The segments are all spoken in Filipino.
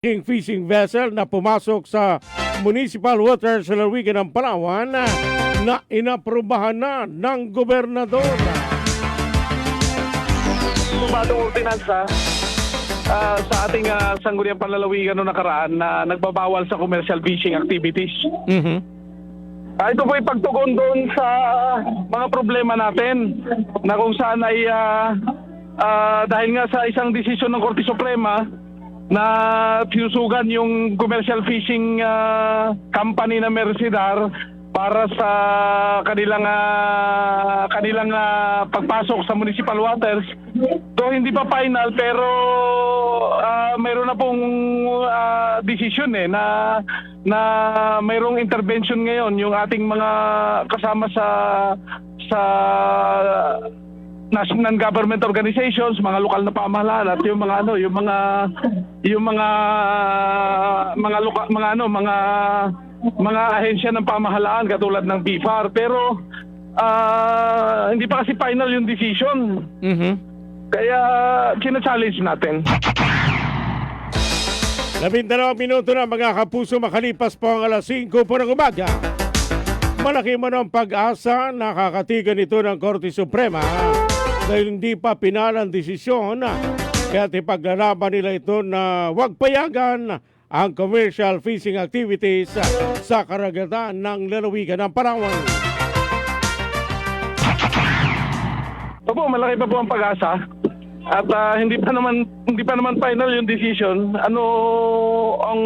fishing vessel na pumasok sa municipal waters sa lalawigan ng Palawan na inaprubahan na ng gobernador. Bagong ordinansa sa ating sangguniang panlalawigan noong nakaraan na nagbabawal sa commercial fishing activities. Ito po ay pagtugon doon sa mga problema natin na kung saan ay dahil nga sa isang desisyon ng Korte Suprema na sinusugan yung commercial fishing company na Mercedar para sa kanilang pagpasok sa municipal waters. So hindi pa final pero mayroon na pong desisyon na mayroong intervention ngayon yung ating mga kasama sa non-government organizations, mga lokal na pamahalaan at yung mga ahensya ng pamahalaan katulad ng BIFAR, pero hindi pa kasi final yung decision. Kaya challenge natin. 12 minuto na mga kapuso, makalipas po ang alas 5 po ng umaga. Malaki man ang pag-asa, nakakatigan ito ng Korte Suprema dahil hindi pa pinal ang desisyon. Kaya ipaglalaban nila ito na huwag payagan ang commercial fishing activities sa karagatan ng lalawigan ng Palawan. Opo, malaki pa po ang pag-asa. At hindi pa naman final yung decision. Ano ang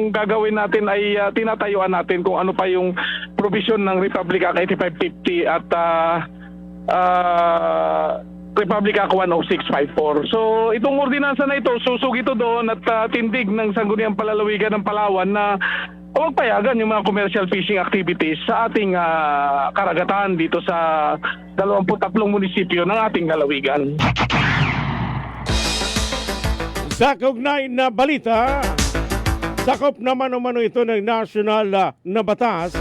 gagawin natin ay tinatayuan natin kung ano pa yung provision ng Republic Act 8550 at Republic Act 10654. So itong ordinansa na ito, susug ito doon at tindig ng sangguniang palalawigan ng Palawan na huwag payagan yung mga commercial fishing activities sa ating karagatan dito sa 23 munisipyo ng ating lalawigan. Sa kaugnay na balita, sakop naman umano ito ng national na batas,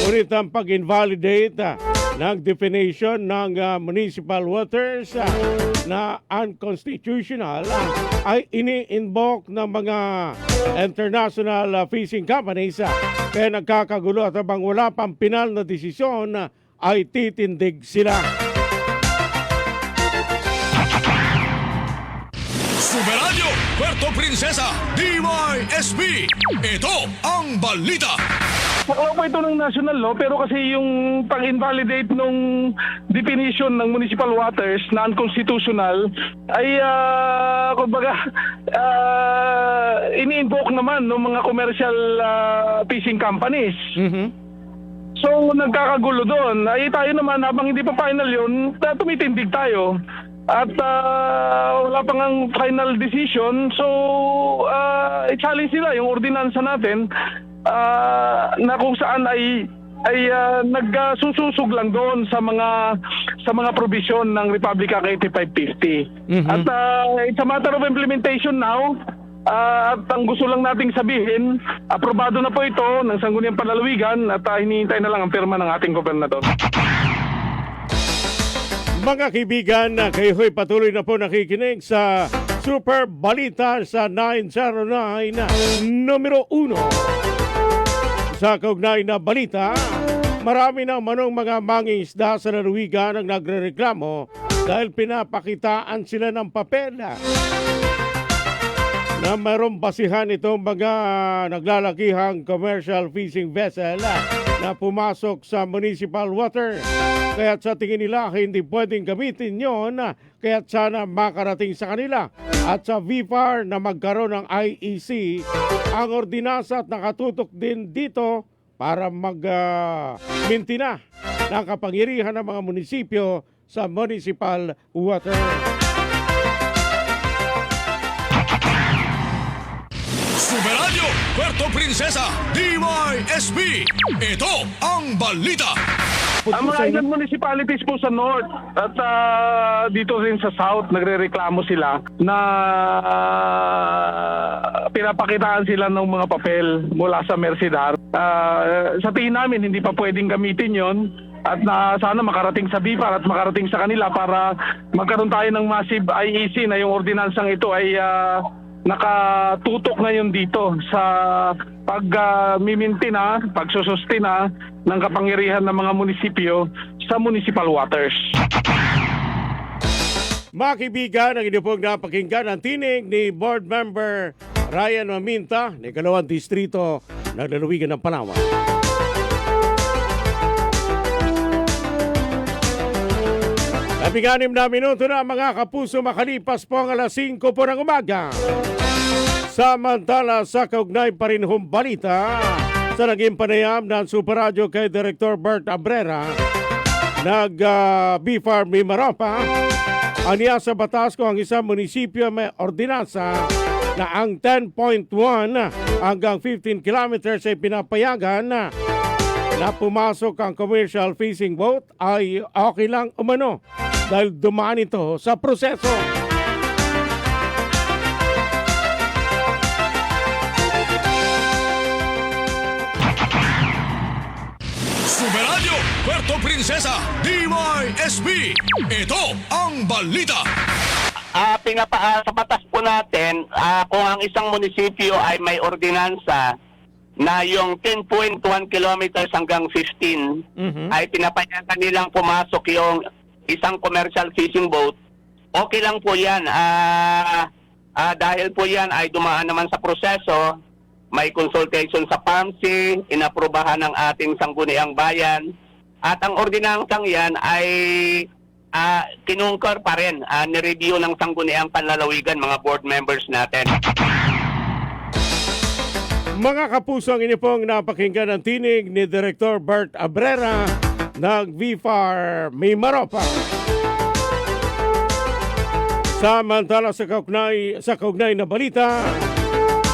ngunit ang pag-invalidate ng definition ng municipal waters na unconstitutional ay ini-invoke ng mga international fishing companies. Kaya nagkakagulo at habang wala pang pinal na desisyon ay titindig sila. Superadyo, Puerto Princesa, DYSB. Ito ang balita. Saklaw po ito ng national law pero kasi yung pang-invalidate nung definition ng municipal waters na unconstitutional ay ini-invoke naman ng mga commercial fishing companies. So nagkakagulo doon. Ay tayo naman habang hindi pa final yun, tumitindig tayo. At wala pang ang final decision. So i-challenge nila yung ordinansa natin na kung saan ay nagsususog lang doon sa mga provision ng Republic Act 8550. At it's a matter of implementation now. At ang gusto lang nating sabihin, aprobado na po ito ng Sangguniang Panlalawigan at hinihintay na lang ang pirma ng ating gobernador. Mga kaibigan, kayo'y patuloy na po nakikinig sa Super Balita sa 909 numero 1. Sa kaugnay na balita, marami ng manong mga mangingisda sa lalawigan ang nagrereklamo dahil pinapakitaan sila ng papel na mayroong basihan itong mga naglalakihang commercial fishing vessel na pumasok sa municipal water. Kaya sa tingin nila hindi pwedeng gamitin yon, kaya sana makarating sa kanila at sa VFAR na magkaroon ng IEC ang ordinansa at nakatutok din dito para magmintina ng kapangyarihan ng mga munisipyo sa municipal water. Superadyo, Puerto Princesa, DYSB. Ito ang balita. Ang mga ilang municipalities po sa North at dito rin sa South, nagre-reklamo sila na pinapakitaan sila ng mga papel mula sa Mercedar. Sa tingin namin, hindi pa pwedeng gamitin yon at sana makarating sa BIFAR at makarating sa kanila para magkaroon tayo ng massive IEC na yung ordinansang ito ay nakatutok ngayon dito sa pag-mimintina, pagsusustina ng kapangyarihan ng mga munisipyo sa municipal waters. Mga kaibigan, ang inyo pong napakinggan ang tinig ni Board Member Ryan Maminta ng 2nd Distrito ng Lalawigan ng Palawan. Labing-anim na minuto na mga kapuso, makalipas po ang alas 5 po ng umaga. Samantala sa kaugnay pa rin hong balita sa naging panayam ng Super Radio kay Director Bert Abrera, nag-BFAR Mimaropa, aniya sa batas ko ang isang munisipyo may ordinansa na ang 10.1 hanggang 15 kilometers ay pinapayagan na pumasok ang commercial fishing boat ay okay lang umano dahil dumaan ito sa proseso. Super Radio Puerto Princesa DYSB. Ito ang balita. Sa batas po natin, kung ang isang munisipyo ay may ordinansa na yung 10.1 kilometers hanggang 15 ay pinapayagan nilang pumasok yung isang commercial fishing boat, okay lang po yan. Dahil po yan ay dumaan naman sa proseso, may consultation sa PAMC, inaprubahan ng ating sangguniang bayan, at ang ordinansang yan ay kinungkar pa rin, nireview ng sangguniang panlalawigan, mga board members natin. Mga kapuso, ang inyo pong napakinggan ang tinig ni Director Bert Abrera ng BFAR Mimaropa. Samantala sa kaugnay na balita,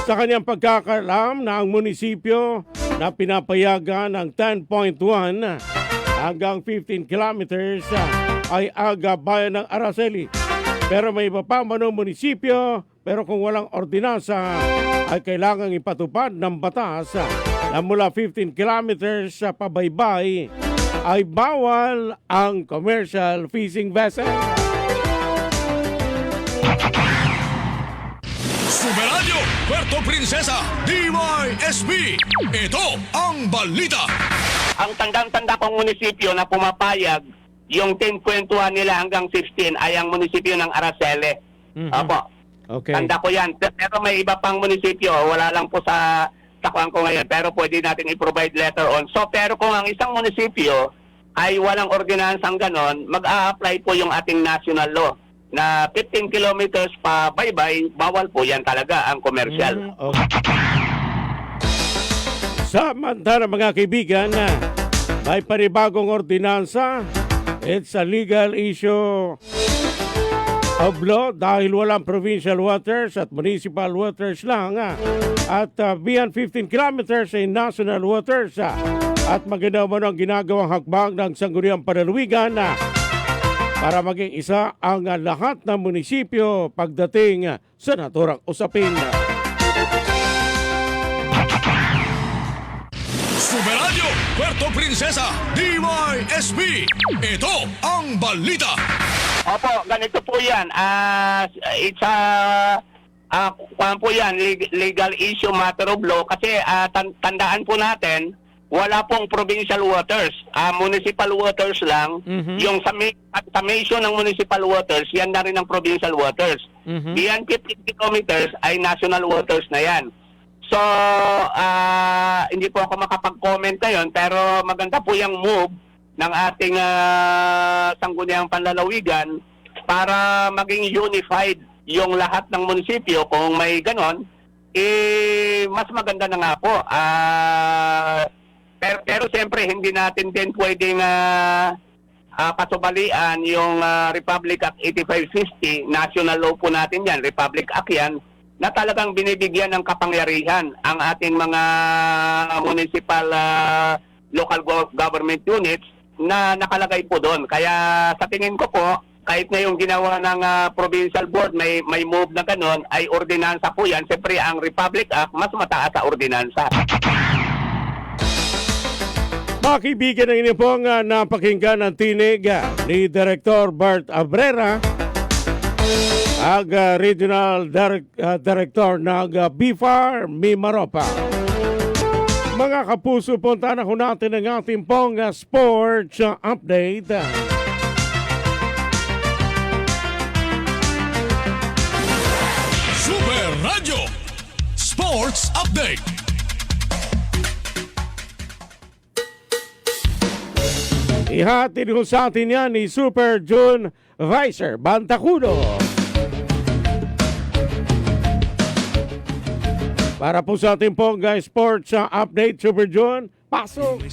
sa kanyang pagkakalam na ang munisipyo na pinapayagan ng 10.1 hanggang 15 kilometers ay aga bayan ng Araceli. Pero may iba pa manong munisipyo, pero kung walang ordinansa ay kailangang ipatupad ng batas na mula 15 kilometers sa pabaybay ay bawal ang commercial fishing vessel. Super Radio Puerto Princesa DYSB. Ito ang balita. Ang tandang-tanda kong munisipyo na pumapayag yung 10.1 nila hanggang 15 ay ang munisipyo ng Araceli. Opo. Okay. Tanda ko yan. Pero may iba pang munisipyo, wala lang po sa takuan ko ngayon, pero pwede natin i-provide later on. So, pero kung ang isang munisipyo ay walang ordinansang ganon, mag-a-apply po yung ating national law na 15 kilometers pa baybay, bawal po yan talaga ang commercial. Okay. Samantala mga kaibigan, may panibagong ordinansa. It's a legal issue of law dahil walang provincial waters at municipal waters lang. At beyond 15 kilometers ay national waters. At maganda mo ang ginagawang hakbang ng Sangguniang Panlalawigan para maging isa ang lahat ng munisipyo pagdating sa naturang usapin. Super Radio Puerto Princesa DYSB. Ito ang balita. Opo, ganito po yan. It's po yan, legal issue, matter of law. Kasi tandaan po natin, wala pong provincial waters. Municipal waters lang. Yung summation ng municipal waters, yan na rin ang provincial waters. Beyond 50 kilometers ay national waters na yan. So, hindi po ako makapag-comment ngayon, pero maganda po yung move ng ating sangguniang panlalawigan para maging unified yung lahat ng munisipyo. Kung may ganon, mas maganda na nga po. Pero siyempre, hindi natin din pwedeng pasubalian yung Republic Act 8550. National law po natin yan, Republic Act yan, na talagang binibigyan ng kapangyarihan ang ating mga municipal local government units na nakalagay po doon. Kaya sa tingin ko po, kahit na yung ginawa ng provincial board may move na ganon, ay ordinansa po yan. Siyempre ang Republic Act mas mataas sa ordinansa. Mga kaibigan, ang inyo pong napakinggan ang tinig ni Director Bert Abrera ang Regional Director ng BFAR, Mimaropa. Mga kapuso, punta na ho natin ang ating pong sports update. Super Radio Sports Update. Ihatid ho sa atin yan ni Super June Vicer Bantacudo. Para po sa ating pong sports update, Super June, pasok!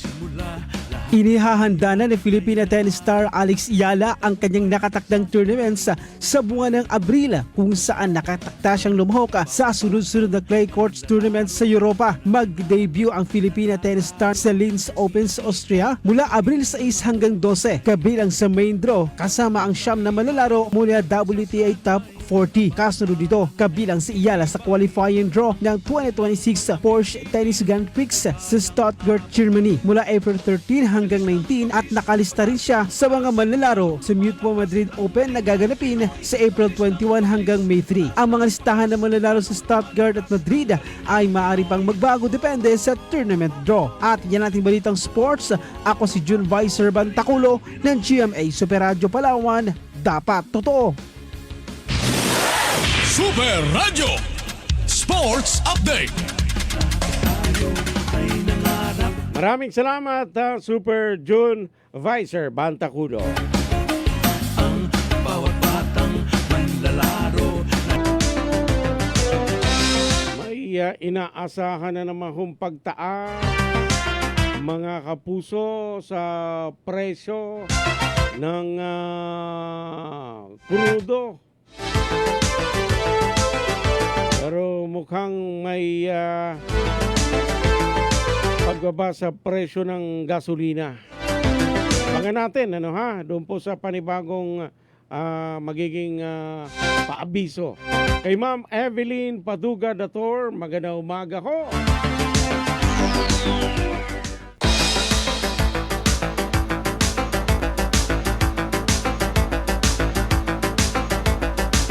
Inihahanda na ni Filipina tennis star Alex Yala ang kanyang nakatakdang tournaments sa buwan ng Abril, kung saan nakatakda siyang lumahok sa sunod-sunod na clay courts tournaments sa Europa. Mag-debut ang Filipina tennis star sa Linz Open sa Austria mula Abril 6 hanggang 12, kabilang sa main draw kasama ang siyam na manlalaro mula WTA Top 40. Kasunod dito, kabilang si Iyala sa qualifying draw ng 2026 Porsche Tennis Grand Prix sa Stuttgart, Germany mula April 13 hanggang 19, at nakalista rin siya sa mga manlalaro sa Mutua Madrid Open na gaganapin sa April 21 hanggang May 3. Ang mga listahan ng manlalaro sa Stuttgart at Madrid ay maaari pang magbago depende sa tournament draw. At yan ating balitang sports. Ako si June Vicer Bantaculo ng GMA Super Radio Palawan. Dapat totoo. Super Radio Sports Update. Maraming salamat, Super June Vicer Bantacudo. May inaasahan na naman hong pagtaas, mga kapuso, sa presyo ng krudo. Pero mukhang may pagbaba sa presyo ng gasolina. Abangan natin, doon po sa panibagong magiging paabiso. Kay Ma'am Evelyn Paduga Dator, magandang umaga ho.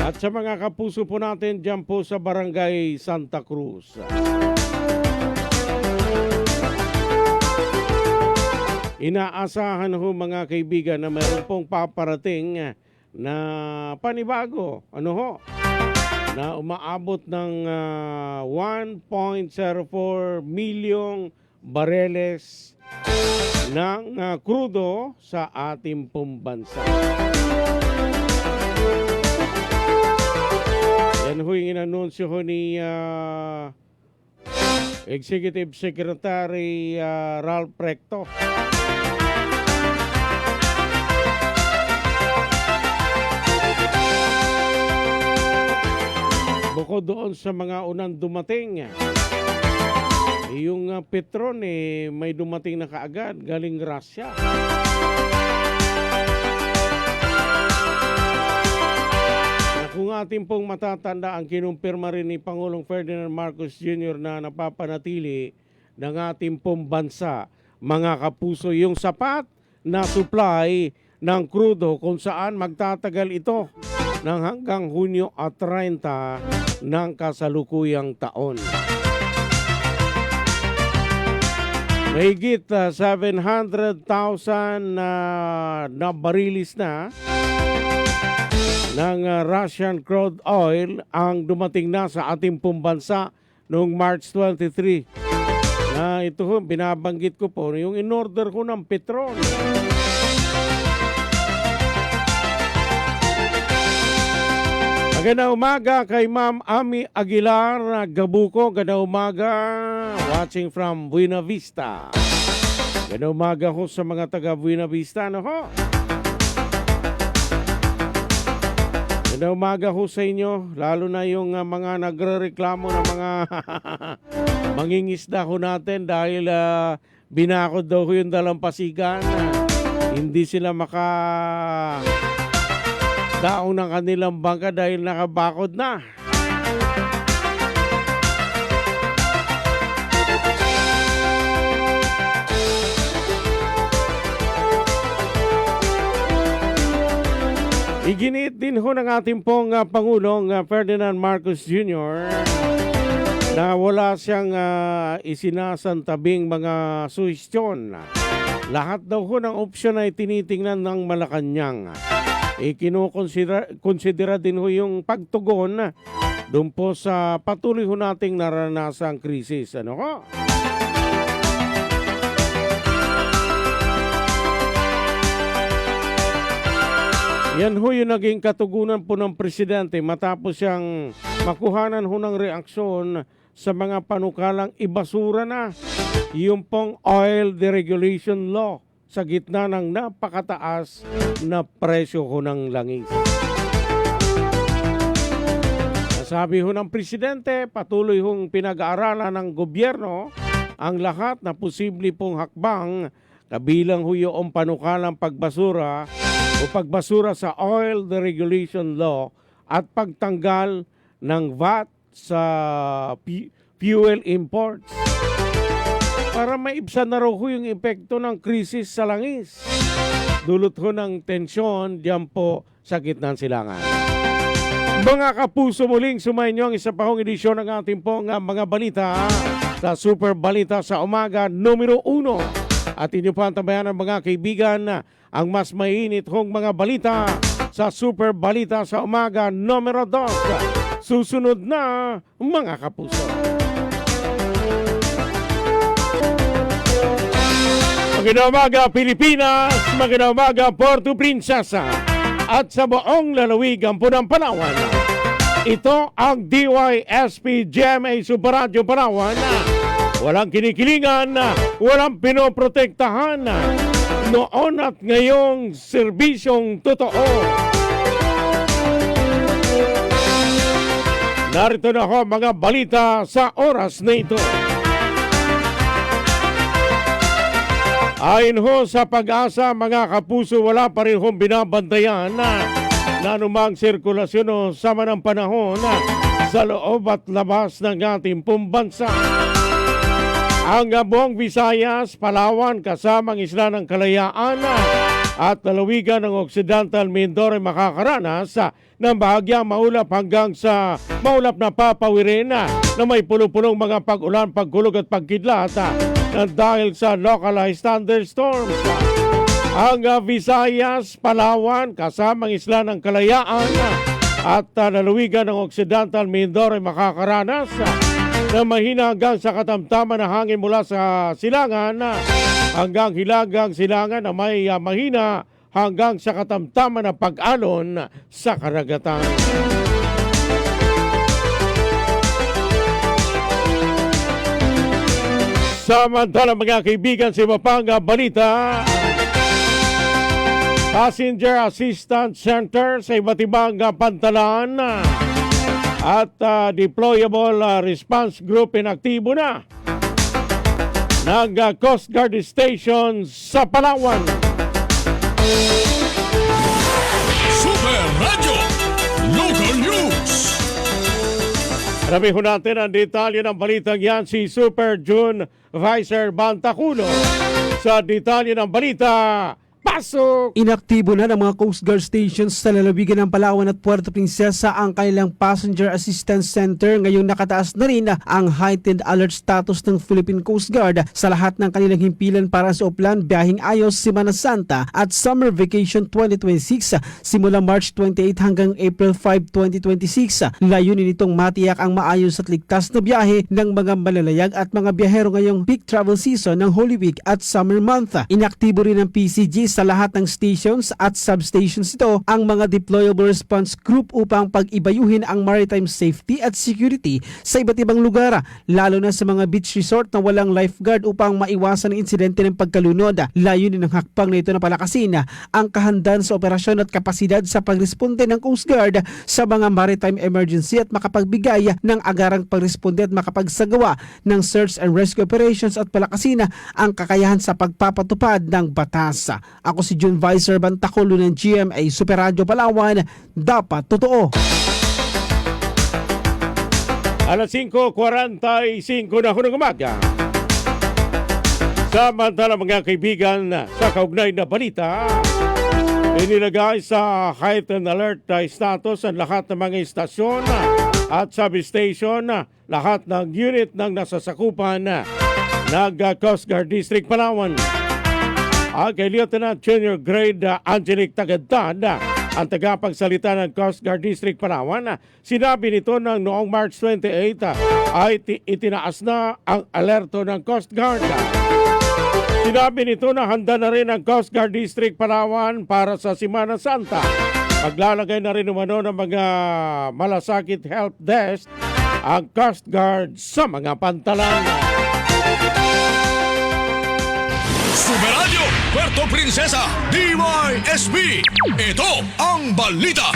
At sa mga kapuso po natin dyan po sa Barangay Santa Cruz. Inaasahan ho mga kaibigan na mayroon pong paparating na panibago. Na umaabot ng 1.04 milyong bareles ng krudo sa ating pong bansa. Yan ho yung inanunsyo ho ni Executive Secretary Ralph Recto. Bukod doon sa mga unang dumating, yung Petron may dumating na kaagad galing Russia. Kung ating pong matatandaan, kinumpirma rin ni Pangulong Ferdinand Marcos Jr. na napapanatili ng ating pong bansa, mga kapuso, yung sapat na supply ng krudo kung saan magtatagal ito ng hanggang Hunyo at 30 ng kasalukuyang taon. Mahigit 700,000 na barilis na ng Russian crude oil ang dumating na sa ating pong bansa noong March 23. Na ito ho, binabanggit ko po, yung in-order ko ng Petron. Magandang umaga kay Ma'am Ami Aguilar Gabuco. Magandang umaga, watching from Buena Vista. Magandang umaga ho sa mga taga Buena Vista, Magandang umaga ho sa inyo, lalo na yung mga nagrereklamo ng mga mangingisda ho natin dahil binakod daw ho yung dalampasigan. Hindi sila daong ng kanilang bangka dahil nakabakod na. Iginit din ho ng ating pong Pangulong Ferdinand Marcos Jr. na wala siyang isinasantabing mga suhestyon. Lahat daw ho ng opsyon ay tinitingnan ng Malacanang. Kinukonsidera din ho yung pagtugon doon po sa patuloy ho nating naranasang krisis. Ano ho? Yan ho yung naging katugunan po ng presidente matapos siyang makuhanan ho ng reaksyon sa mga panukalang ibasura na yung pong oil deregulation law sa gitna ng napakataas na presyo ho ng langis. Sabi ho ng presidente, patuloy hong pinag-aaralan ng gobyerno ang lahat na posible pong hakbang kabilang ho yung panukalang pagbasura o pagbasura sa oil deregulation law at pagtanggal ng VAT sa fuel imports para maibsan na raw ho yung epekto ng krisis sa langis. Dulot ho ng tensyon diyan po sa gitnang silangan. Mga kapuso, muling sumayin nyo ang isa pa hong edisyon ng ating pong mga balita sa Super Balita sa Umaga numero 1. At inyo pa ang tabayan ng mga kaibigan ang mas mainit hong mga balita sa Super Balita sa Umaga numero 2. Susunod na mga kapuso. Magandang umaga Pilipinas, magandang umaga Puerto Princesa at sa buong lalawigan po ng Palawan. Ito ang DYSP GMA Super Radio Palawan. Walang kinikilingan, walang pinoprotektahan. Noon at ngayong serbisyong totoo. Narito na ho mga balita sa oras na ito. Ayon ho sa Pag-asa, mga kapuso, wala pa rin hong binabantayan na anumang sirkulasyon o sama ng panahon sa loob at labas ng ating pong bansa. Ang buong Visayas, Palawan, kasamang Isla ng Kalayaan at lalawigan ng Occidental Mindoro makakaranas ng bahagyang maulap hanggang sa maulap na papawirin na may pulo-pulong mga pag-ulan, pagkulog at pagkidlat dahil sa localized thunderstorms. Ang Visayas, Palawan, kasamang Isla ng Kalayaan at lalawigan ng Occidental Mindoro makakaranas na mahina hanggang sa katamtaman na hangin mula sa silangan hanggang hilagang silangan na may mahina hanggang sa katamtaman na pag-alon sa karagatan. Samantala mga kaibigan, sa iba pang balita, Passenger Assistance Center sa iba't ibang pantalan at deployable response group inaktibo na ng Coast Guard Station sa Palawan. Super Radio Local News. Sabi ho natin ang detalye ng balitang yan si Super June Vicer Bantaculo. Sa detalye ng balita, pasok! Inaktibo na ng mga Coast Guard stations sa lalawigan ng Palawan at Puerto Princesa ang kanilang Passenger Assistance Center. Ngayong nakataas na rin ang heightened alert status ng Philippine Coast Guard sa lahat ng kanilang himpilan para sa Oplan, Biyaheng Ayos, Semana Santa at Summer Vacation 2026 simula March 28 hanggang April 5, 2026. Layunin nitong matiyak ang maayos at ligtas na biyahe ng mga malalayag at mga biyahero ngayong peak travel season ng Holy Week at Summer Month. Inaktibo rin ng PCG sa lahat ng stations at substations ito ang mga deployable response group upang pag-ibayuhin ang maritime safety at security sa iba't ibang lugar, lalo na sa mga beach resort na walang lifeguard upang maiwasan ang insidente ng pagkalunod. Layunin ng hakbang na ito na palakasin ang kahandaan sa operasyon at kapasidad sa pagresponde ng Coast Guard sa mga maritime emergency at makapagbigay ng agarang pagresponde at makapagsagawa ng search and rescue operations at palakasin ang kakayahan sa pagpapatupad ng batas. Ako si June Vicer Bantaculo ng GMA Super Radio Palawan. Dapat totoo. Alas 5:45 na ho ng umaga. Samantala mga kaibigan, sa kaugnay na balita, Inilagay sa heightened alert status ang lahat ng mga istasyon at substation, lahat ng unit ng nasasakupan ng Coast Guard District Palawan. Kay Lieutenant Junior Grade Angelic Tagadtad, ang tagapagsalita ng Coast Guard District Palawan, sinabi nito ng noong March 28 ay itinaas na ang alerto ng Coast Guard. Sinabi nito na handa na rin ang Coast Guard District Palawan para sa Semana Santa. Maglalagay na rin umano ng mga malasakit help desk ang Coast Guard sa mga pantalan. Super Radio Puerto Princesa DYSB. Ito ang balita.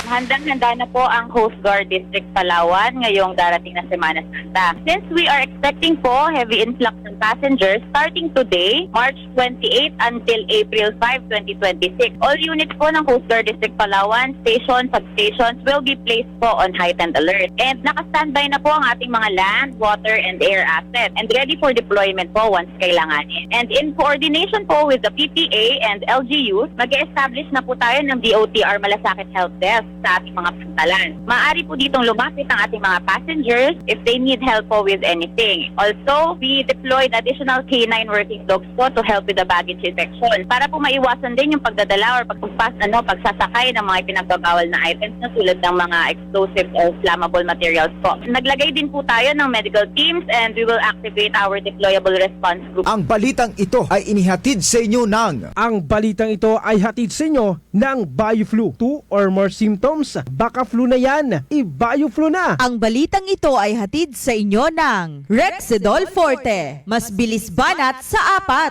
Handang-handa na po ang Coast Guard District Palawan ngayong darating na Semana Santa. Since we are expecting po heavy influx ng passengers starting today, March 28 until April 5, 2026, all units po ng Coast Guard District Palawan, stations, substations will be placed po on heightened alert. And naka-standby na po ang ating mga land, water, and air assets and ready for deployment po once kailanganin. And in coordination po with the PPA and LGUs, mag-establish na po tayo ng DOTR Malasakit Help Desk sa ating mga pantalan. Maaari po ditong lumapit ang ating mga passengers if they need help po with anything. Also, we deployed additional K9 working dogs po to help with the baggage inspection para po maiwasan din yung pagdadala or pagsasakay ng mga pinagbabawal na items na tulad ng mga explosives or flammable materials po. Naglagay din po tayo ng medical teams and we will activate our deployable response group. Ang balitang ito ay inihatid sa inyo ng Ang balitang ito ay hatid sa inyo ng BioFlu. 2 or more symptoms, baka flu na yan, i-BioFlu na. Ang balitang ito ay hatid sa inyo ng Rexidol Forte. Mas bilis banat sa 4.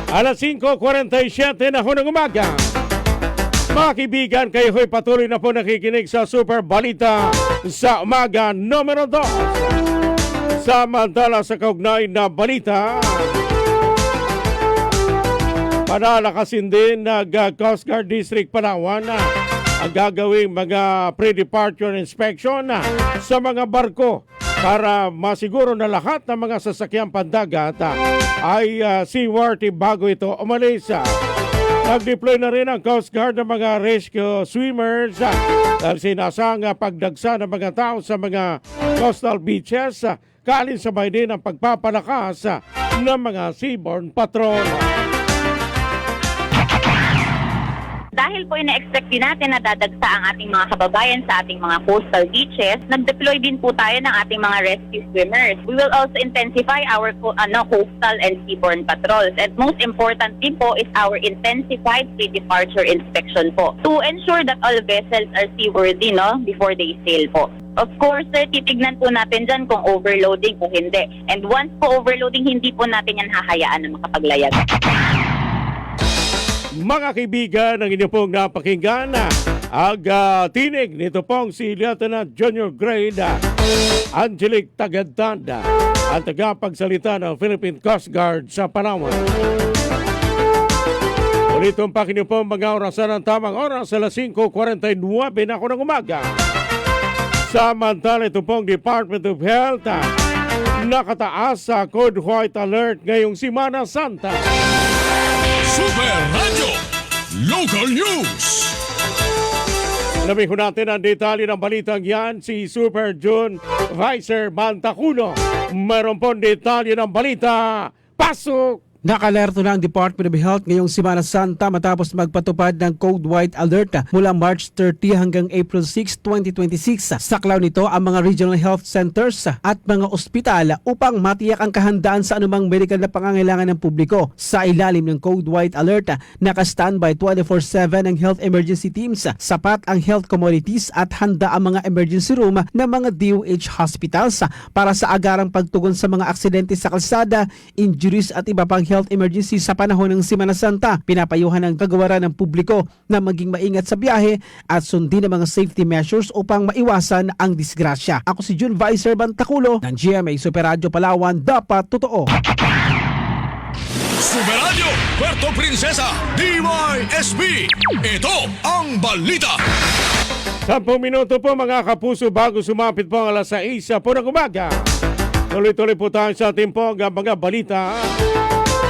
Alas 5:47 na ho ng umaga. Mga kaibigan, kayo ho'y patuloy na po nakikinig sa Super Balita sa umaga numero 2. Samantala sa kaugnay na balita, panalakasin din ng Coast Guard District Palawan ang gagawing mga pre-departure inspection sa mga barko para masiguro na lahat ng mga sasakyang pandagat ay seaworthy bago ito umalis. Nag-deploy na rin ang Coast Guard ng mga rescue swimmers dahil sinasang pagdagsa ng mga tao sa mga coastal beaches, kaalinsabay din ang pagpapalakas ng mga seaborne patrol. Dahil po ina-expect din natin na dadagsa ang ating mga kababayan sa ating mga coastal beaches, nag-deploy din po tayo ng ating mga rescue swimmers. We will also intensify our coastal and seaborne patrols. And most importantly po is our intensified pre-departure inspection po to ensure that all vessels are seaworthy before they sail po. Of course, sir, titignan po natin dyan kung overloading o hindi. And once po overloading, hindi po natin yan hahayaan na makapaglayag. Mga kaibigan, ang inyo pong napakinggan ang tinig nito pong si Lieutenant Junior Grade Angelic Tagadtad, ang tagapagsalita ng Philippine Coast Guard sa Palawan. Ulitin pa kinyo pong mga orasan ng tamang oras, alas 5:49 na ako ng umaga. Samantala ito pong Department of Health nakataas sa Code White Alert ngayong Semana Santa. Super Radio Local News. Alamin ko natin ang detalye ng balitang yan, si Super June Vicer Bantaculo. Meron pong detalye ng balita. Pasok! Nakalerto na ang Department of Health ngayong Semana Santa matapos magpatupad ng Code White Alert mula March 30 hanggang April 6, 2026. Saklaw nito ang mga regional health centers at mga ospital upang matiyak ang kahandaan sa anumang medical na pangangailangan ng publiko. Sa ilalim ng Code White Alert, naka-standby 24/7 ang health emergency teams, sapat ang health commodities at handa ang mga emergency room ng mga DOH hospitals para sa agarang pagtugon sa mga aksidente sa kalsada, injuries at iba pang health emergency sa panahon ng Semana Santa. Pinapayuhan ng kagawaran ng publiko na maging maingat sa biyahe at sundin ang mga safety measures upang maiwasan ang disgrasya. Ako si June Vicer Bantaculo ng GMA Super Radio Palawan, dapat totoo. Super Radio Puerto Princesa DYSB. Ito ang balita. 10 minuto po mga kapuso bago sumapit po ang alas 6 po ng umaga. Tuloy-tuloy po tayo sa ating pong mga balita.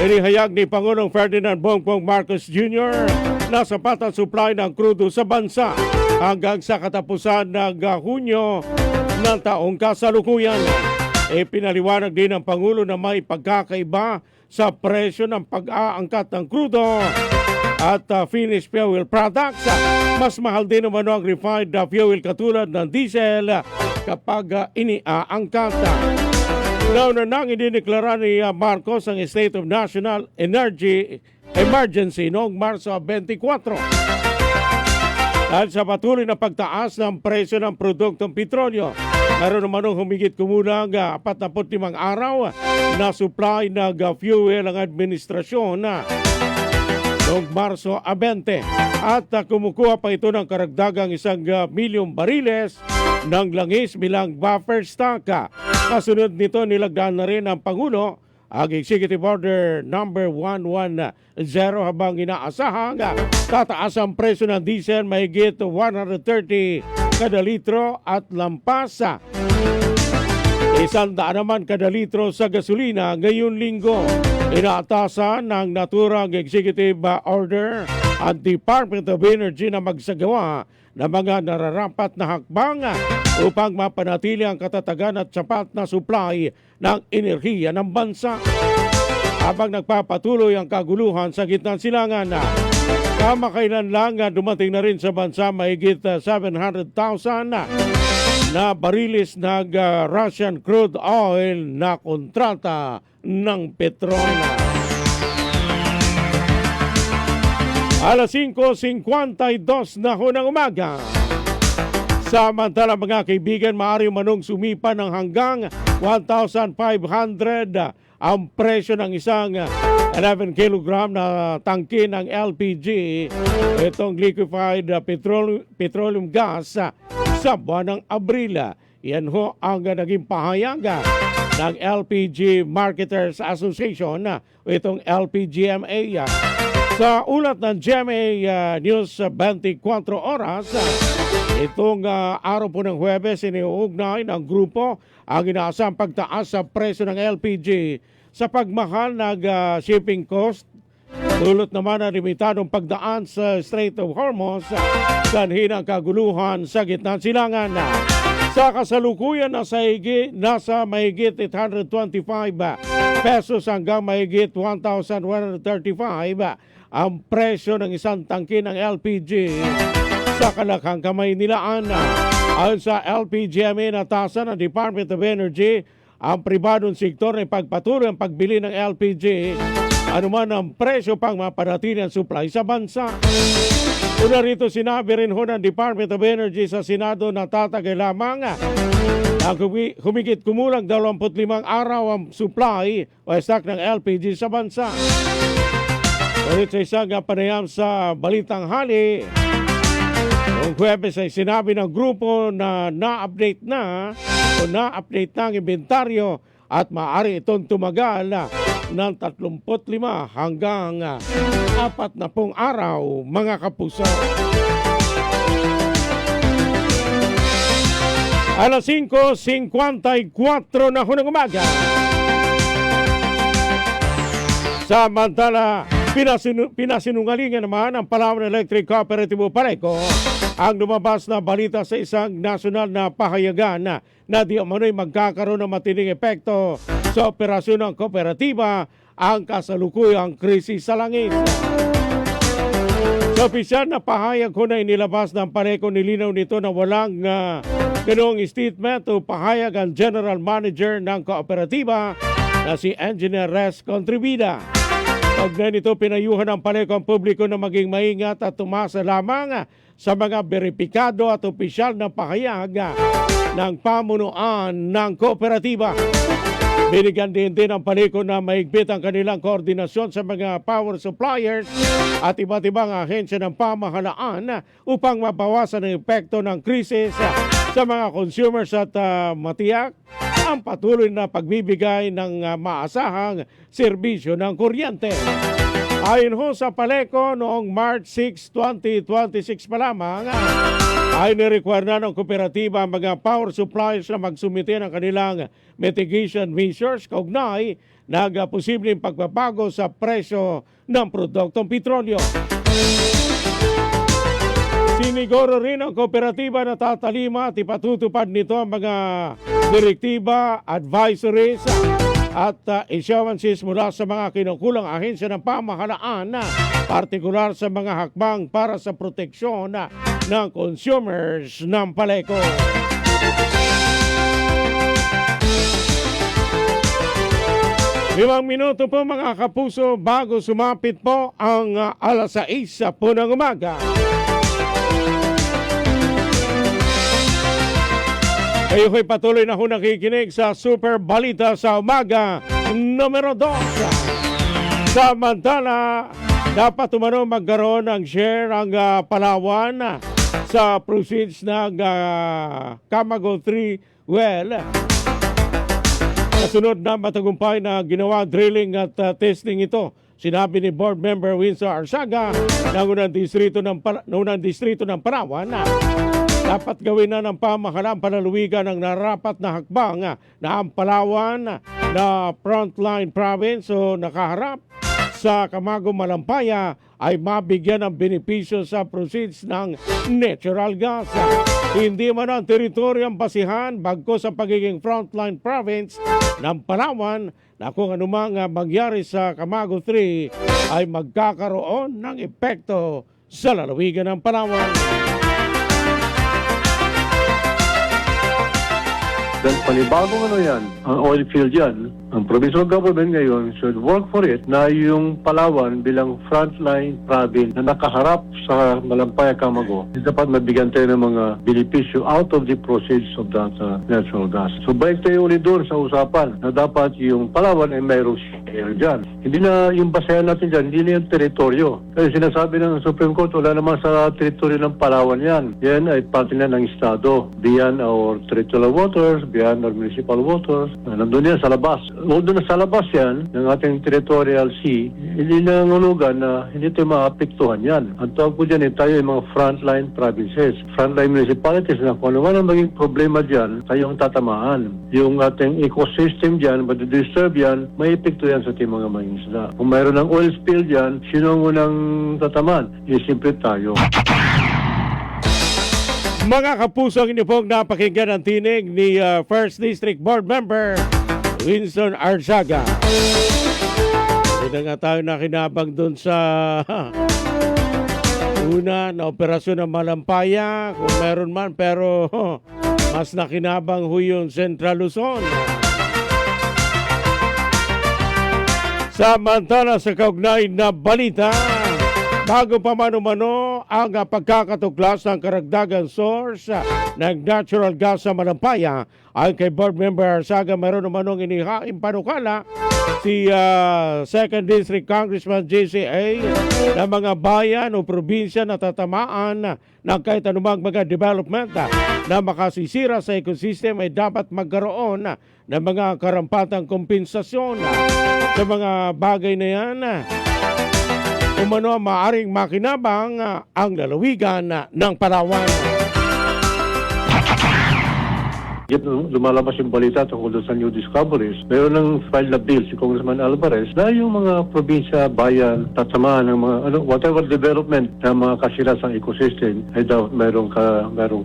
Inihayag ni Pangulong Ferdinand Bongbong Marcos Jr. na sapat ang supply ng krudo sa bansa hanggang sa katapusan ng Hunyo ng taong kasalukuyan. Pinaliwanag din ng Pangulo na may pagkakaiba sa presyo ng pag-aangkat ng krudo at finished fuel products. Mas mahal din naman ang refined fuel katulad ng diesel kapag iniaangkat. Nauna nang idineklara ni Marcos ang State of National Energy Emergency noong Marso 24. Dahil sa patuloy na pagtaas ng presyo ng produktong petrolyo, meron naman ng humigit kumulang 45 araw na supply ng fuel ang administrasyon noong Marso 20 at kumukuha pa ito ng karagdagang 1 milyong bariles ng langis bilang buffer stock. Kasunod nito nilagdaan na rin ng Pangulo ang Executive Order number 110 habang inaasahang tataas ang presyo ng diesel mahigit 130 kada litro at lampas 100 naman kada litro sa gasolina ngayong linggo. Inaatasan ng naturang Executive Order ang Department of Energy na magsagawa ng mga nararapat na hakbang upang mapanatili ang katatagan at sapat na supply ng enerhiya ng bansa. Habang nagpapatuloy ang kaguluhan sa gitnang silangan, kamakailan lang dumating na rin sa bansa mahigit 700,000 na bariles ng Russian crude oil na kontrata ng petrolyo. Alas 5:52 na ho ng umaga. Samantala mga kaibigan, maaari manong sumipa ng hanggang 1,500 ang presyo ng isang 11 kilogram na tangke ng LPG, itong liquefied petroleum gas sa buwan ng Abril. Yan ho ang naging pahayag ng LPG Marketers Association, itong LPGMA. Sa ulat ng GMA News 24 Oras, itong araw po ng Huwebes, iniuugnay ng grupo ang inaasang pagtaas sa presyo ng LPG sa pagmahal ng shipping cost. Dulot naman ang limitadong pagdaan sa Strait of Hormuz, sanhi ng kaguluhan sa gitnang silangan. Sa kasalukuyan nasa mahigit 825 pesos hanggang mahigit 1,135 ang presyo ng isang tangke ng LPG sa Kalakhang, Kamaynilaan. Ayon sa LPGMA, natasan ng Department of Energy ang pribadong sektor na pagpatuloy ang pagbili ng LPG anuman ang presyo pang mapanatili ang supply sa bansa. Una rito sinabi rin ho ng Department of Energy sa Senado na tatagay lamang ang humigit kumulang 25 araw ang supply o stock ng LPG sa bansa. Ulit sa isang panayam sa Balitang Hali, noong Huwebes ay sinabi ng grupo na na-update na ang inventaryo at maaari itong tumagal ng 35 hanggang 40 araw, mga kapuso. Alas 5:54 na ho ng umaga. Samantala, pinasinungalingan naman ang Palawan Electric Cooperative Pareco ang lumabas na balita sa isang nasyonal na pahayagan na di umano'y magkakaroon ng matinding epekto sa operasyon ng kooperatiba ang kasalukuyang krisis sa langis. Sa opisyal na pahayag ko na inilabas ng Pareco, nilinaw nito na walang ganoong statement o pahayag ang General Manager ng kooperatiba na si Engineer Res Contribida. Kaugnay nito, pinayuhan ng Pareco ang publiko na maging maingat at tumasa lamang sa mga beripikado at opisyal na pahayag ng pamunuan ng kooperatiba. Binigyan din ang Pareco na mahigpit ang kanilang koordinasyon sa mga power suppliers at iba't ibang ahensya ng pamahalaan upang mabawasan ang epekto ng krisis sa mga consumers at matiyak ang patuloy na pagbibigay ng maasahang serbisyo ng kuryente. Ayon ho sa Pareco, noong March 6, 2026 pa lamang, ay nirequire na ng kooperatiba ang mga power suppliers na magsumite ng kanilang mitigation measures kaugnay ng posibleng pagbabago sa presyo ng produktong petrolyo. Siniguro rin ang kooperatiba na tatalima at ipatutupad nito ang mga direktiba, advisories at issuances mula sa mga kinukulang ahensya ng pamahalaan, partikular sa mga hakbang para sa proteksyon ng consumers ng paleko. Limang minuto po mga kapuso bago sumapit po ang alas 6 po ng umaga. Kayo ko'y patuloy na ho nakikinig sa Super Balita sa Umaga numero 2. Samantala, dapat umano magkaroon ng share ang Palawan sa proceeds ng Camagos 3 well. Kasunod na matagumpay na ginawa drilling at testing ito. Sinabi ni Board Member Winsor Arzaga ng unang distrito ng Palawan dapat gawin na ng pamahalaan palaluwigan ng narapat na hakbang na ang Palawan na frontline province o nakaharap sa Camagos Malampaya ay mabigyan ng benepisyo sa proceeds ng natural gas. Hindi man ang teritoryong basihan bagko sa pagiging frontline province ng Palawan na kung anumang mangyari sa Camagos 3 ay magkakaroon ng epekto sa lalawigan ng Palawan. Dahil panibagong yan, ang oil field yan, ang provincial government ngayon should work for it na yung Palawan bilang frontline province na nakaharap sa Malampaya, Camagos, dapat mabigyan tayo ng mga benepisyo out of the proceeds of that natural gas. So balik tayo ulit doon sa usapan na dapat yung Palawan ay mayroong share dyan. Hindi na yung basayan natin dyan, hindi na yung teritoryo. Kasi sinasabi ng Supreme Court, wala naman sa teritoryo ng Palawan yan. Yan ay parte na ng Estado. Beyond our territorial waters, beyond our municipal waters, nandun yan sa labas. Although na sa labas yan, ng ating territorial sea, hindi na ngulugan na hindi tayo maapektuhan yan. Ang tawag po dyan, tayo yung mga frontline provinces, frontline municipalities na kung ano man ang maging problema dyan, tayo ang tatamaan. Yung ating ecosystem dyan, madidisturb yan, may epekto yan sa ating mga mangingisda. Kung mayroon ng oil spill dyan, sino ang unang tatamaan? Simple tayo. Mga kapuso, hindi pong napakinggan ang tinig ni First District Board Member Winsor Arzaga. Hindi na nga tayo nakinabang doon sa una na operasyon ng Malampaya, kung meron man, pero mas nakinabang ho yung Central Luzon. Samantala sa kaugnay na balita, bago pa mano-mano ang pagkakatuklas ng karagdagang source ng natural gas sa Malampaya, ay kay Board Member Arzaga mayroon namanong inihaing panukala si 2nd District Congressman JCA na mga bayan o probinsya na tatamaan ng kahit anumang mga development na makasisira sa ecosystem ay dapat magkaroon ng mga karampatang kompensasyon sa mga bagay na yan. Umano maaring makinabang ang lalawigan ng Palawan. Lumalabas yung balita tungkol sa new discoveries. Mayroon ng file na bill si Congressman Alvarez na yung mga probinsya, bayan, tatamaan ng mga whatever development na mga kasira sa ecosystem ay daw mayroong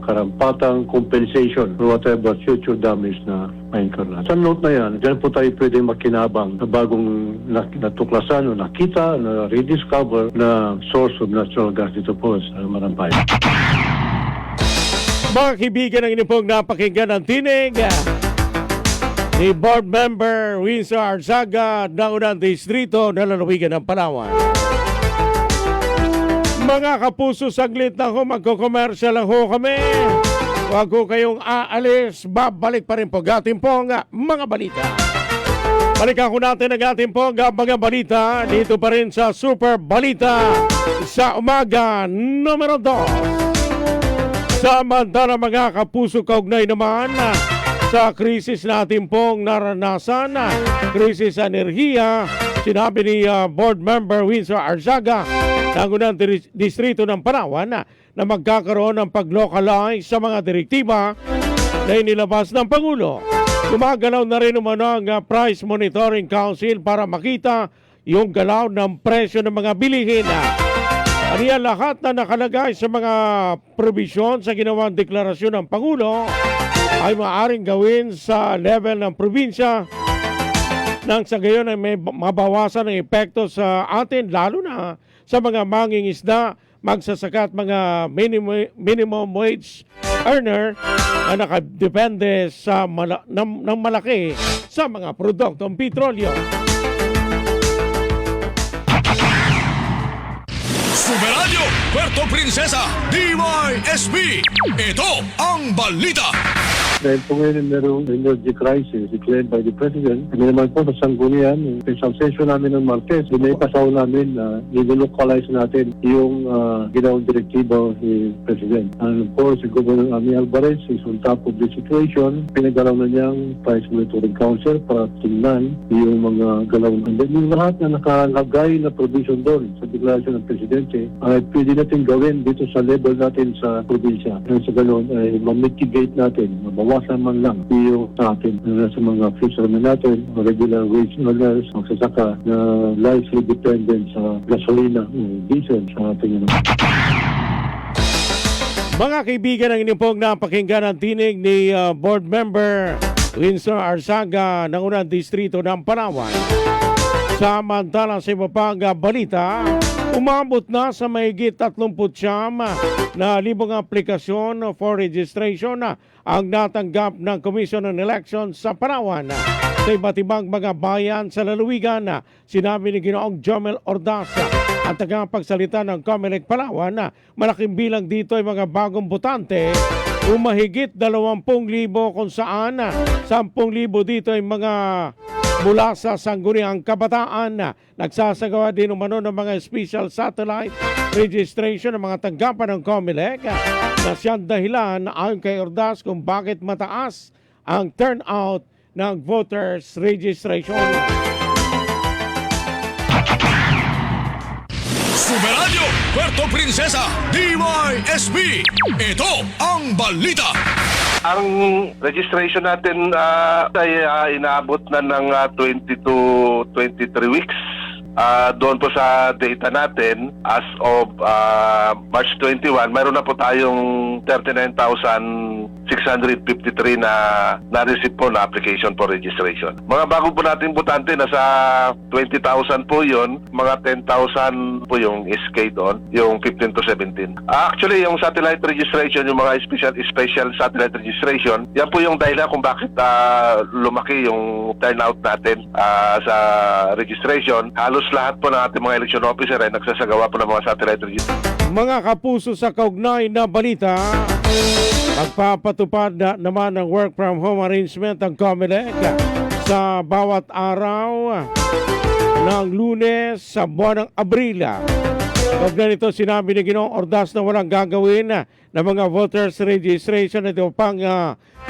karampatang compensation for whatever future damage na ma-incur. Sa note na yan, dyan po tayo pwede makinabang na bagong natuklasan o nakita, na rediscover na source of natural gas dito po sa Malampaya. Mga kaibigan, ang inyong pong napakinggan ang tinig ni Board Member Winsor Arzaga ng unang distrito na lalawigan ng Palawan. Mga kapuso, saglit na ho, magko-commercial lang ho kami. Huwag ho kayong aalis, babalik pa rin po ating pong mga balita. Balikan ko natin ang ating pong mga balita dito pa rin sa Super Balita sa Umaga numero 2. Samantala mga kapuso, kaugnay naman sa krisis natin pong naranasan, krisis sa enerhiya, sinabi ni Board Member Winsor Arzaga ng unang distrito ng Palawan na magkakaroon ng pag-localize sa mga direktiba na inilabas ng Pangulo. Gumagalaw na rin umano ang Price Monitoring Council para makita yung galaw ng presyo ng mga bilihin. Aniya lahat na nakalagay sa mga probisyon sa ginawang deklarasyon ng Pangulo ay maaaring gawin sa level ng probinsya nang sa gayon ay may mabawasan ang epekto sa atin, lalo na sa mga mangingisda, magsasaka at mga minimum wage earner na nakadepende sa ng malaki sa mga produktong petrolyo. Superadyo, Puerto Princesa, DYSB. Ito ang balita. Dahil po ngayon merong energy crisis declared by the President, kami naman po sa Sanggunian, sa session namin ng Martes, pinaipasaw namin na i-localize natin yung ginawang direktiba ni President. And of course, si Governor Ami Alvarez is on top of the situation. Pinagalaw na niyang Price Monitoring Council para tingnan yung mga galaw. And then yung lahat na nakalagay na provision doon sa deklarasyon ng Presidente ay pwede natin gawin dito sa level natin sa probinsya. And sa ganoon ay ma-mitigate natin, mabawasan man lang yung sa atin sa mga fishermen natin, regular wage earners, magsasaka na largely dependent sa gasolina o diesel sa ating Mga kaibigan, ang inyong pong napakinggan ang tinig ni Board Member Winsor Arzaga ng unang distrito ng Palawan. Samantala sa iba pang balita, umabot na sa mahigit 39 na libong aplikasyon for registration ang natanggap ng Commission on Elections sa Palawan sa iba't ibang mga bayan sa lalawigan. Sinabi ni Ginoong Jomel Ordaz ang tagapagsalita ng COMELEC Palawan na malaking bilang dito ay mga bagong botante, umahigit 20,000 kung saan 10,000 dito ay mga mula sa Sangguniang Kabataan. Nagsasagawa din umano ng mga special satellite registration ng mga tanggapan ng COMELEC na siyang dahilan ayon kay Ordaz kung bakit mataas ang turnout ng voters registration. Superadyo, Puerto Princesa, DYSB. Ito ang balita. Ang registration natin ay inaabot na ng 20 to 23 weeks. Doon po sa data natin, as of March 21, mayroon na po tayong 39,653 na na-receive po na application for registration. Mga bago po natin botante, nasa 20,000 po yun, mga 10,000 po yung SK doon, yung 15 to 17. Actually, yung satellite registration, yung mga special satellite registration, yan po yung dahilan kung bakit lumaki yung turnout natin sa registration. Halos lahat po ng ating mga election officer ay nagsasagawa po ng mga satellite registration. Mga kapuso, sa kaugnay na balita, magpapatupad naman ng work from home arrangement ang COMELEC sa bawat araw ng Lunes sa buwan ng Abril. Kaugnay nito, sinabi ni Ginoong Ordaz na walang gagawin ng mga voters registration. Ito pang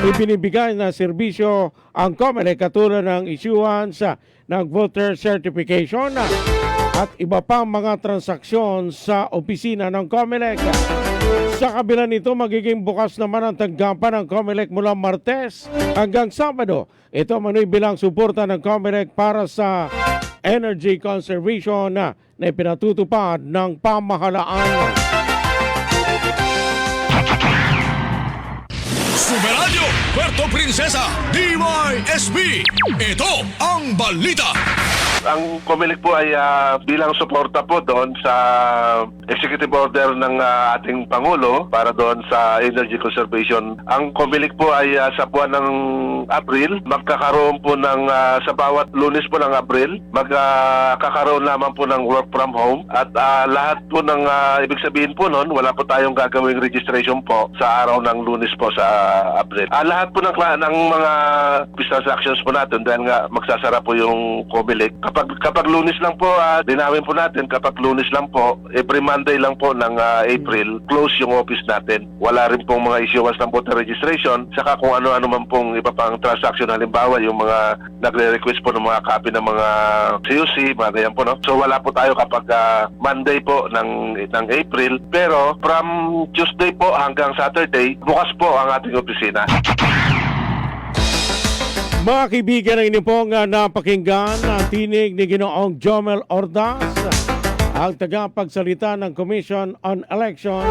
ibinibigay na serbisyo ang COMELEC katulad ng issuance ng voter certification at iba pang mga transaksyon sa opisina ng COMELEC. Sa kabila nito, magiging bukas naman ang tanggapan ng COMELEC mula Martes hanggang Sabado. Ito manoy bilang suporta ng COMELEC para sa energy conservation na ipinatutupad ng pamahalaan. Superadyo, Puerto Princesa, DYSB. Ito ang balita. Ang COMELEC po ay bilang suporta po doon sa executive order ng ating Pangulo para doon sa energy conservation. Ang COMELEC po ay sa buwan ng April, magkakaroon po ng sa bawat Lunes po ng April, magkakaroon naman po ng work from home at lahat po ng ibig sabihin po noon, wala po tayong gagawing registration po sa araw ng Lunes po sa April. Lahat po ng mga transactions po natin dahil nga magsasara po yung Comelec. Kapag Lunes lang po, dinawin po natin. Kapag Lunes lang po, every Monday lang po ng April, close yung office natin. Wala rin pong mga issuance ng voter registration, saka kung ano-ano man pong iba pang transaction. Halimbawa, yung mga nagre-request po ng mga copy ng mga CUC, mga ganyan po, no? So wala po tayo kapag Monday po ng April. Pero from Tuesday po hanggang Saturday, bukas po ang ating opisina. Mga kaibigan, ang inyo pong napakinggan na tinig ni Ginoong Jomel Ordaz, ang tagapagsalita ng Commission on Elections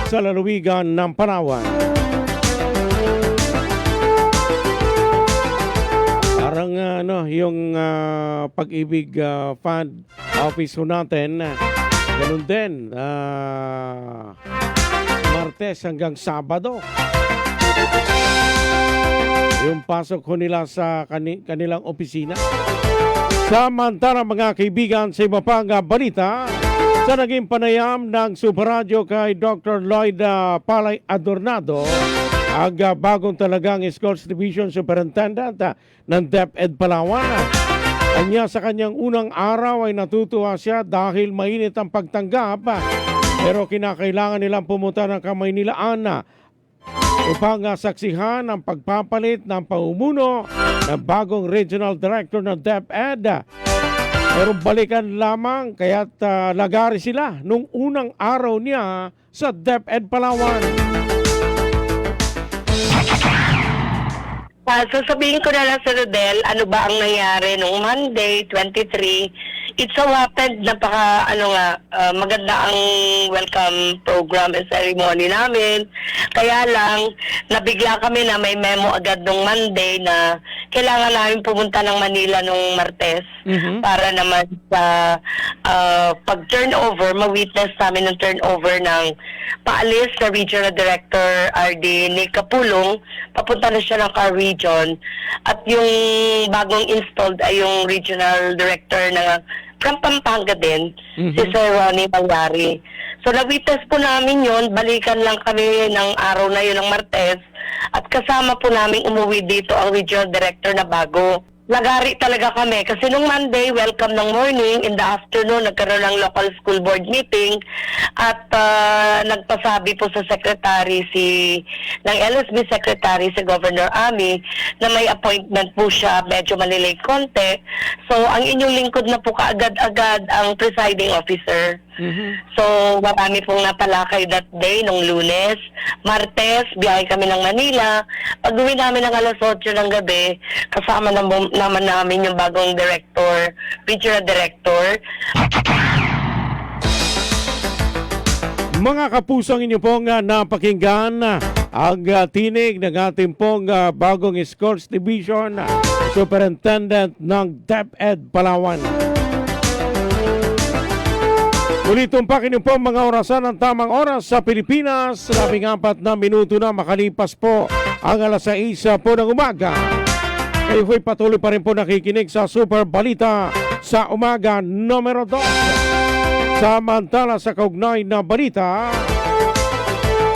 sa lalawigan ng Palawan. Parang yung Pag-ibig Fund Office ho natin, ganun din, Martes hanggang Sabado. Yung pasok ko nila sa kanilang opisina. Samantala mga kaibigan, sa iba pang balita, sa naging panayam ng Super Radio kay Dr. Lloyd Palay Adornado, ang bagong talagang Schools Division Superintendent ng DepEd Palawan. Anya sa kanyang unang araw ay natutuwa siya dahil mainit ang pagtanggap, pero kinakailangan nilang pumunta ng Kamaynilaan upang saksihan ang pagpapalit ng paumuno ng bagong Regional Director ng DepEd. Pero balikan lamang kaya't lagari sila nung unang araw niya sa DepEd Palawan. Sasabihin ko na lang sa Rodel, ano ba ang nangyari nung Monday, 23. It so happened, maganda ang welcome program and ceremony namin. Kaya lang, nabigla kami na may memo agad nung Monday na kailangan namin pumunta ng Manila nung Martes para naman sa pag-turnover, ma-witness namin ng turnover ng paalis na Regional Director RD Nick Capulong. Papunta na siya ng Car Region. At yung bagong installed ay yung Regional Director na from Pampanga din, si Sir Ronnie Malyari. So na-witness po namin yon, balikan lang kami ng araw na yun ng Martes at kasama po namin umuwi dito ang Regional Director na bago. Lagari talaga kami kasi nung Monday, welcome ng morning, in the afternoon, nagkaroon ng local school board meeting at nagpasabi po sa secretary ng LSB secretary si Governor Ami na may appointment po siya, medyo malilate konti. So ang inyong lingkod na po kaagad-agad ang presiding officer. So marami pong napalakay that day nung Lunes. Martes, biyahe kami ng Manila. Pag-uwi namin ng alas 8 ng gabi, kasama naman namin yung bagong director, regional director. Mga kapusang inyo pong napakinggan ang tinig ng ating pong bagong Schools Division Superintendent ng DepEd Palawan. Ulit tumpak inyo po mga orasan ng tamang oras sa Pilipinas. 14 na minuto na makalipas po ang alas 6 po ng umaga. Kayo po'y patuloy pa rin po nakikinig sa Super Balita sa umaga numero 2. Samantala sa kaugnay na balita,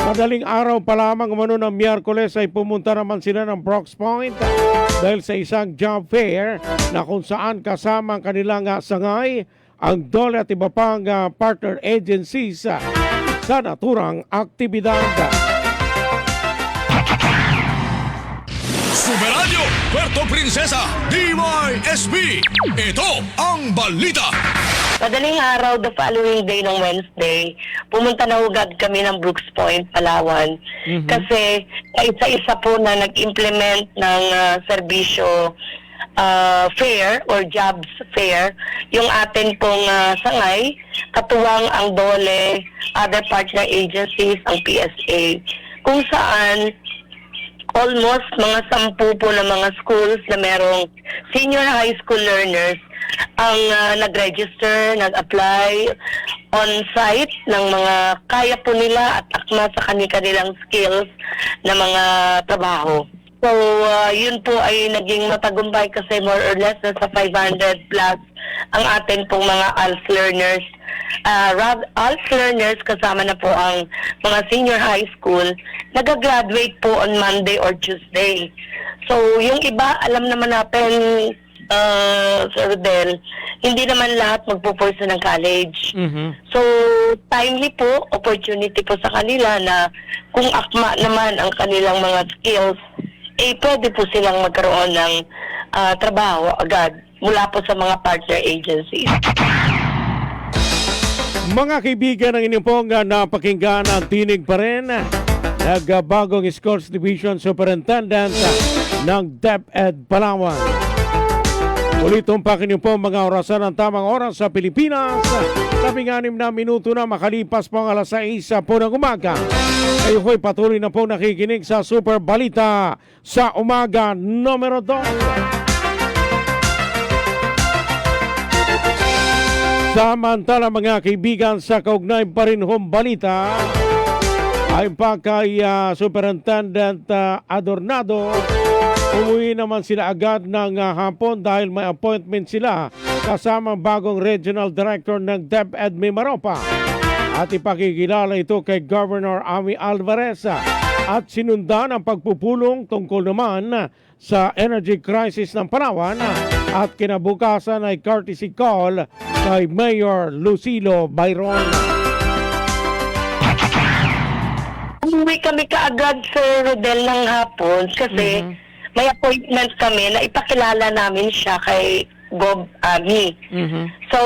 madaling araw pa lamang umano ng Miyerkules ay pumunta naman sila ng Brooks Point dahil sa isang job fair na kung saan kasama ang kanilang sangay, ang DOLE at iba pang partner agencies sa naturang aktibidad. Super Radio Puerto Princesa DYSB. Ito ang balita. Madaling araw, the following day ng Wednesday, pumunta na ugad kami ng Brooks Point, Palawan. Kasi isa-isa po na nag-implement ng serbisyo fair or jobs fair, yung atin pong sangay, katuwang ang DOLE, other partner agencies, ang PSA, kung saan almost mga 10 po na mga schools na merong senior high school learners ang nag-register, nag-apply on-site ng mga kaya po nila at akma sa kanilang skills na mga trabaho. So, yun po ay naging matagumpay kasi more or less nasa 500 plus ang atin pong mga ALS learners ALF learners, kasama na po ang mga senior high school, nag-graduate po on Monday or Tuesday. So, yung iba, alam naman natin, Sir Rodel, hindi naman lahat magpupurso ng college. So, timely po, opportunity po sa kanila na kung akma naman ang kanilang mga skills, pwede po silang magkaroon ng trabaho agad mula po sa mga partner agencies. Mga kaibigan, ng inyong pong napakinggan ang tinig pa rin nagbagong Schools Division Superintendent ng DepEd Palawan. Ulit tumpak niyo po mga orasan ng tamang oras sa Pilipinas. 16 na minuto na makalipas po ang alas 6 po ng umaga. Kayo ko'y patuloy na po nakikinig sa Super Balita sa umaga numero 2. Samantala mga kaibigan, sa kaugnay pa rin hong balita ay pa kay Superintendent Adornado. Umuwi naman sila agad ng hapon dahil may appointment sila kasama bagong Regional Director ng DepEd Mimaropa. At ipakikilala ito kay Governor Amy Alvarez at sinundan ang pagpupulong tungkol naman sa energy crisis ng Palawan at kinabukasan ay courtesy call kay Mayor Lucilo Bayron. Umuwi kami kaagad, Sir Rodel, ng hapon kasi may appointment kami na ipakilala namin siya kay Gov. Ami. So,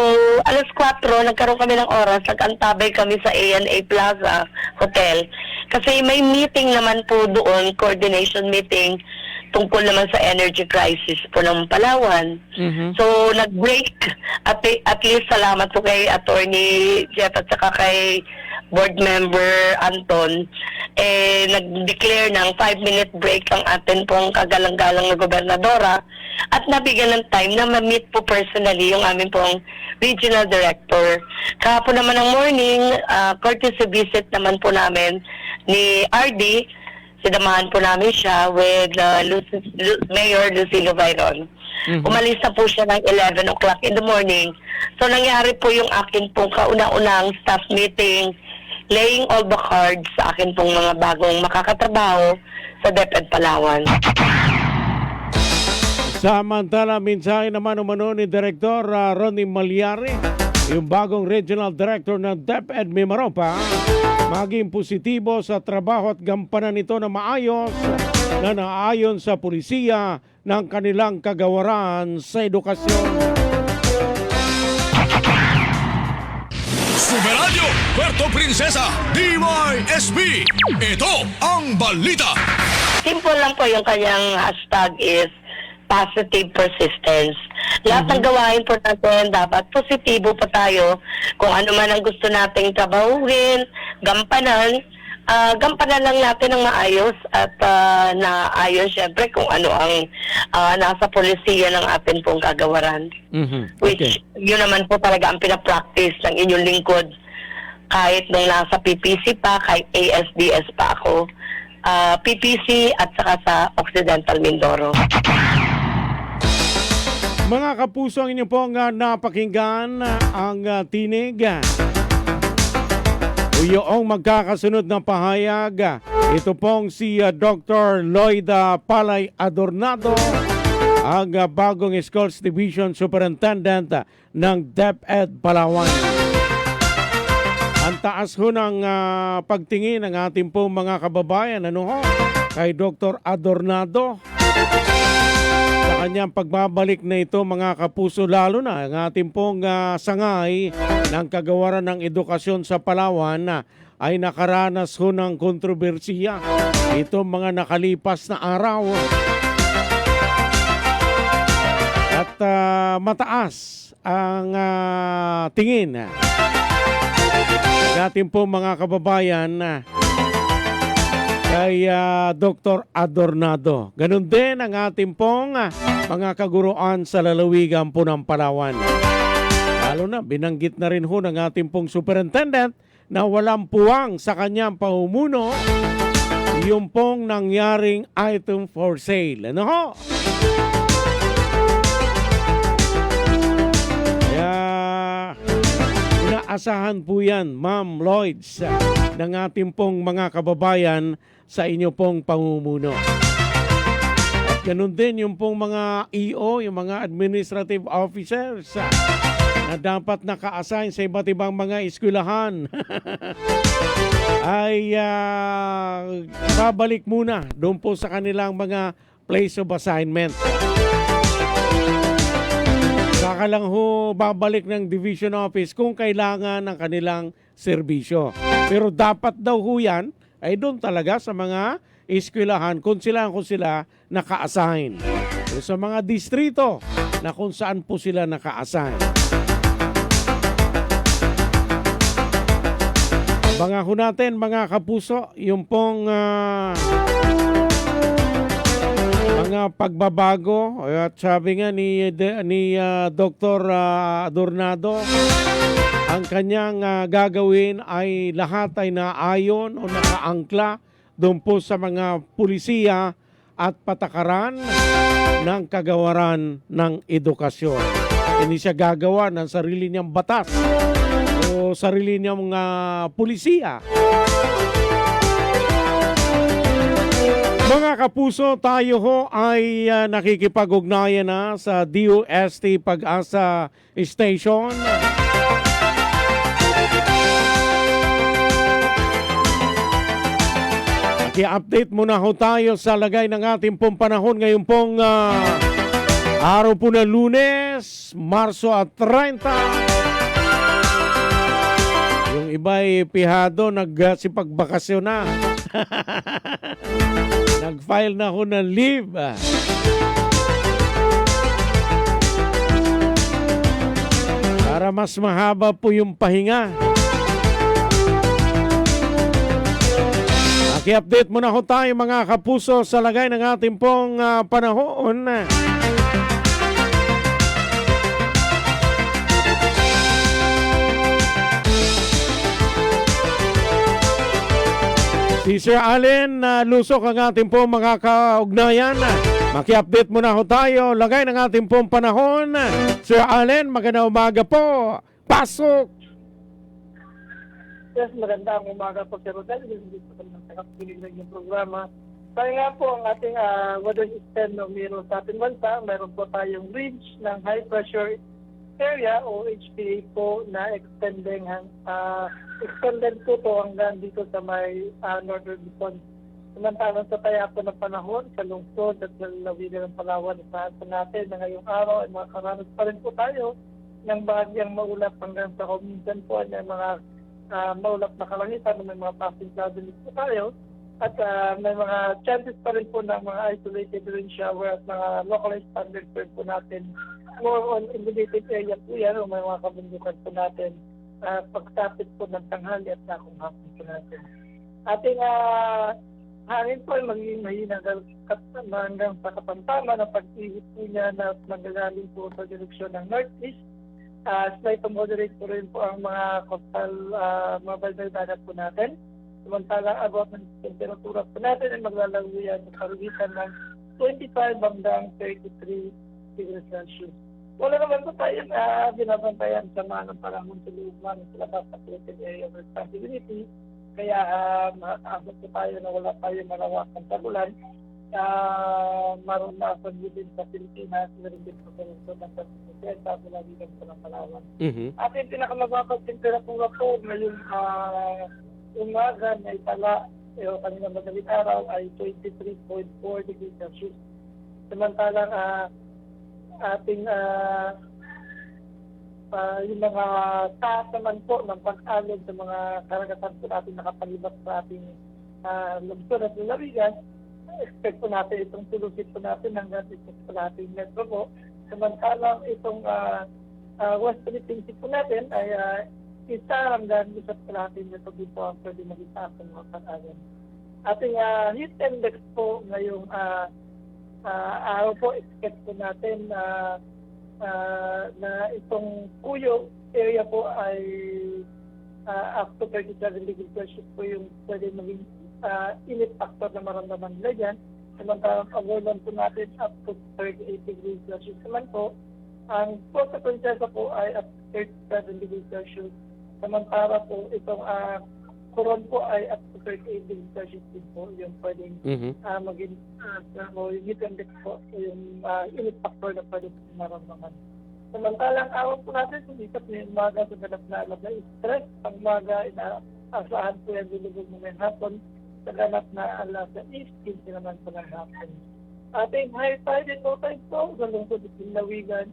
alas 4, nagkaroon kami ng oras, nag-antabay kami sa ANA Plaza Hotel. Kasi may meeting naman po doon, coordination meeting, tungkol naman sa energy crisis po ng Palawan. So, nag-break. At least salamat po kay Attorney Jeff at saka kay Board Member Anton. Nag-declare ng 5-minute break ang atin pong kagalang-galang na gobernadora at nabigyan ng time na ma-meet po personally yung amin pong Regional Director. Kahapon naman ng morning, courtesy visit naman po namin ni RD. Sinamahan po namin siya with Mayor Lucilo Bayron. Umalis na po siya ng 11 o'clock in the morning. So nangyari po yung akin pong kauna-unang staff meeting, laying all the cards sa akin pong mga bagong makakatrabaho sa DepEd Palawan. Samantala, mensahe naman umano ni Director Ronnie Malyari, yung bagong Regional Director ng DepEd Mimaropa, maging positibo sa trabaho at gampanan nito na maayos na naayon sa pulisiya ng kanilang kagawaran sa edukasyon. Superadyo, Puerto Princesa, DYSB. Ito ang balita. Simple lang po yung kanyang hashtag is positive persistence. Lahat ng gawain po natin, dapat positibo pa tayo. Kung ano man ang gusto nating trabahuin, gampanan lang natin ng maayos at naayon syempre kung ano ang nasa polisiya ng atin pong kagawaran. Which yun naman po talaga ang pinapractice ng inyong lingkod. Kahit nung nasa PPC pa, kahit ASDS pa ako, PPC at saka sa Occidental Mindoro. Mga kapuso, ang inyo pong napakinggan ang tinig. Yung magkakasunod na pahayag, ito pong si Dr. Lloyda Palay Adornado, ang bagong Schools Division Superintendent ng DepEd Palawan. Ang taas ho ng pagtingin ng ating pong mga kababayan kay Dr. Adornado. Sa kanyang pagbabalik na ito mga kapuso, lalo na ang ating pong sangay ng kagawaran ng edukasyon sa Palawan ay nakaranas ho ng kontrobersiya ito mga nakalipas na araw. At mataas ang tingin ng ating pong mga kababayan kay Dr. Adornado. Ganun din ang ating pong mga kaguruan sa lalawigan po ng Palawan. Lalo na, binanggit na rin ho ng ating pong superintendent na walang puwang sa kanyang pamumuno yung pong nangyaring item for sale. Ano ho? Kaya asahan po yan, Ma'am Lloyds, ng ating pong mga kababayan sa inyo pong pamumuno. At ganun din yung pong mga EO, yung mga administrative officers na dapat naka-assign sa iba't ibang mga eskwelahan ay babalik muna doon po sa kanilang mga place of assignment. Saka lang ho babalik ng division office kung kailangan ng kanilang serbisyo. Pero dapat daw ho yan ay doon talaga sa mga eskwelahan kung sila naka-assign. O sa mga distrito na kung saan po sila naka-assign. Abangan ho natin mga kapuso yung pong mga pagbabago at sabi nga ni Dr. Adornado, ang kanyang gagawin ay lahat ay naayon o nakaangkla doon po sa mga pulisiya at patakaran ng kagawaran ng edukasyon. Hindi siya gagawa ng sarili niyang batas o sarili niyang pulisiya. Mga kapuso, tayo ho ay nakikipag-ugnayan na sa DOST Pag-asa Station. Naki-update muna ho tayo sa lagay ng ating pong panahon ngayon pong araw po na Lunes, Marso at 30. Yung iba'y pihado, nagsipagbakasyon na. Nag-file na ako ng leave. Para mas mahaba po yung pahinga. Naki-update muna ho tayo mga kapuso sa lagay ng ating pong panahon. Si Sir Allen, lusok ang ating pong mga kaugnayan. Maki-update muna ho tayo. Lagay ng ating pong panahon. Sir Allen, magandang umaga po. Pasok! Yes, magandang umaga po, Sir Rodel. Hindi po kami nagkakapilig ng yung programa. Kaya nga po ang ating weather system na meron sa ating bansa, meron po tayong ridge ng high pressure area o HPA po na extended po to hanggang dito sa may northern Luzon. Samantalang sa taya po ng panahon, sa lungsod at sa lawina ng Palawan, isahan po natin na ngayong araw ay makakaranas pa rin po tayo ng bahagyang maulap hanggang sa minsan po ay mga maulap na kalangitan, may mga passing cloudiness po tayo at may mga chances pa rin po ng mga isolated rain shower at mga localized thunderstorm po natin. More on elevated area po yan o may mga kabundukan po natin pagtapit po ng tanghali at sakong hapon po natin. Ating hangin po ay magiging mahina hanggang sa kapantama ng pag-ihip po niya na magagaling po sa direksyon ng northeast. Slight to moderate po rin po ang mga coastal mga balday-dagat po natin. Samantalang abot ng temperatura po natin ay maglalago yan sa karugitan ng 25 hanggang 33 degrees Celsius. Wala naman po tayo na binabantayan sa mga ng panahon sa looban sa labas sa protected area of responsibility. Kaya makakaabot po tayo na wala tayo malawakang tagulan. Maroon na sa din sa Pilipinas, meron din po sa lungsod ng Pilipinas, lagi lang po ng Palawan. At yung pinakamababang temperatura po ngayong umaga na itala kanina madaling araw ay 23.4 degrees Celsius. Samantalang ating yung mga taas naman po ng pag-alog sa mga karagatan po natin nakapalibot sa ating lungsod at lalawigan, expect po natin itong tulusit po natin hanggang ito sa ating metro po. Samantalang itong West Philippine Sea po natin ay isa hanggang isa sa ating metro din po ang pwede mag-isa sa mga pag-alog. Ating heat index po ngayong araw po, expect po natin na itong Puyo area po ay up to 37 degrees Celsius po yung pwede maging init factor na maramdaman nila dyan. Samantalang Aguilan po natin up to 38 degrees Celsius naman po. Ang Puerto Princesa po ay up to 37 degrees Celsius. Samantala po, itong Coron po ay up to 38 days suggested po yung pwedeng maging o yung heat index po, yung init factor na pwede maramdaman. Samantalang araw po natin, sumikat na yung umaga sa ganap na alam na stress. Ang umaga, inaasahan po yan dilubog mo ng hapon. Sa ganap na alas sa east, 15 naman po ng hapon. Ating high tide and low tide po, sa lungsod ng Lawigan.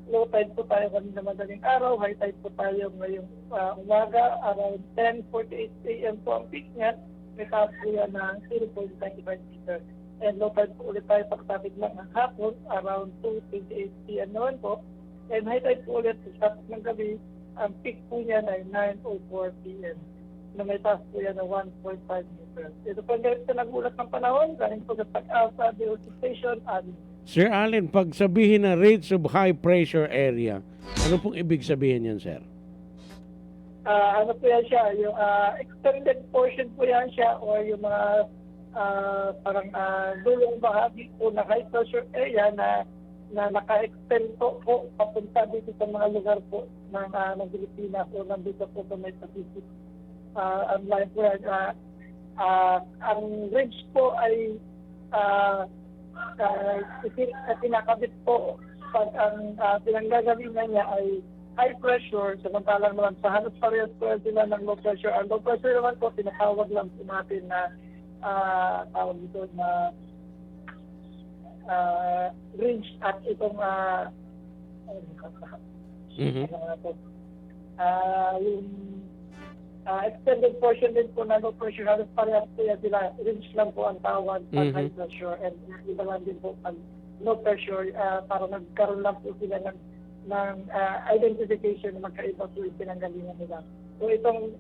Low tide po tayo kanina madaling araw, high tide po tayo ngayong umaga, around 10:48 a.m. po ang peak niya. May taas po yan ng 0.95 meter. And low tide po ulit tayo pagtapit lang ng hapon, around 2:28 p.m. naman po. And high tide po ulit sa tapos ng gabi, ang peak po niya ay 9:04 p.m. na may taas po yan ng 1.5 meter. Ito po ang ganito na nagulat ng panahon, galing po sa Pag-asa, DOC Station, and Sir Allen, pag sabihin na rates of high pressure area, ano pong ibig sabihin yan, sir? ano po yan siya, yung extended portion po yan siya or yung mga parang dulong bahagi po na high pressure area na naka-extend po papunta dito sa mga lugar po ng Pilipinas o nandito po sa may Pacific. Ang line po yan, ang ridge po ay pinakabit po pag ang pinanggagalingan niya ay high pressure, samantalang naman sa halos parehas po sila ng low pressure. Ang low pressure naman po, tinatawag lang po natin na tawag dito na ridge at itong yung extended portion din po na low pressure, halos parehas po yan sila, ridge lang po ang tawag pag high pressure, and iba lang din po pag low pressure, para nagkaroon lang po sila ng identification na magkaiba po yung pinanggalingan nila. So itong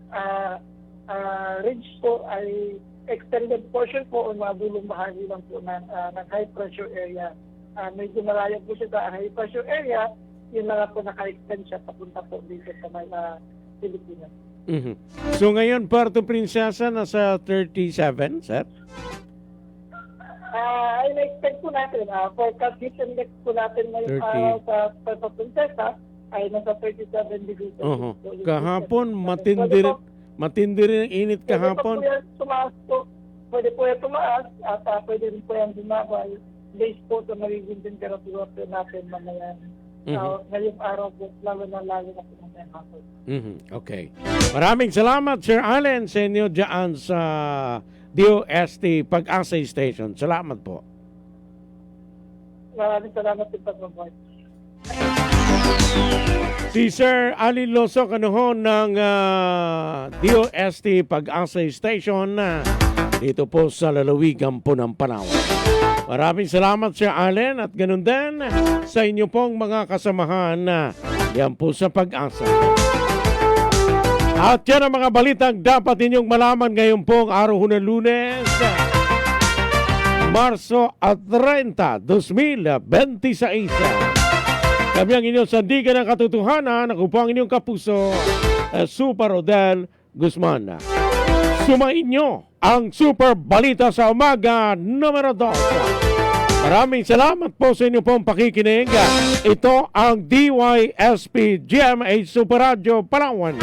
ridge po ay extended portion po o mga dulong bahagi lang po ng high pressure area. Medyo malayo po siya sa high pressure area, yun na po naka-extend siya papunta po dito sa mga Pilipinas. So ngayon, Puerto Princesa nasa 37, sir? Ay na-expect po natin, forecast heat index po natin ngayong araw sa Puerto Princesa ay nasa 37 degrees. Kahapon, matindi rin ang init kahapon. Pwede po yan tumaas at pwede rin po yan bumaba based po sa magiging temperature po natin mamaya. Ngayong araw po, lalo na po mamaya hapon. Okay. Maraming salamat, Sir Allen, sa inyo dyan sa DOST Pag-asa Station. Salamat po. Maraming salamat din po, Boy. Si Sir Allen Loso, kanuhon ng DOST Pag-asa Station dito po sa lalawigan po ng Palawan. Maraming salamat, Sir Allen, at ganun din sa inyo pong mga kasamahan yan po sa Pag-asa. At yan ang mga balitang dapat ninyong malaman ngayon pong araw ng Lunes, Marso 30, 2026. Kami ang inyong sandigan ng katotohanan. Ako po ang inyong kapuso, Super Rodel Guzman. Sumain nyo ang Super Balita sa Umaga numero 2. Maraming salamat po sa inyo pong pakikinig. Ito ang DYSP GMA Super Radio Palawan.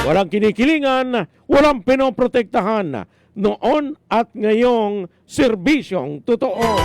Walang kinikilingan, walang pinoprotektahan, noon at ngayong serbisyong totoo.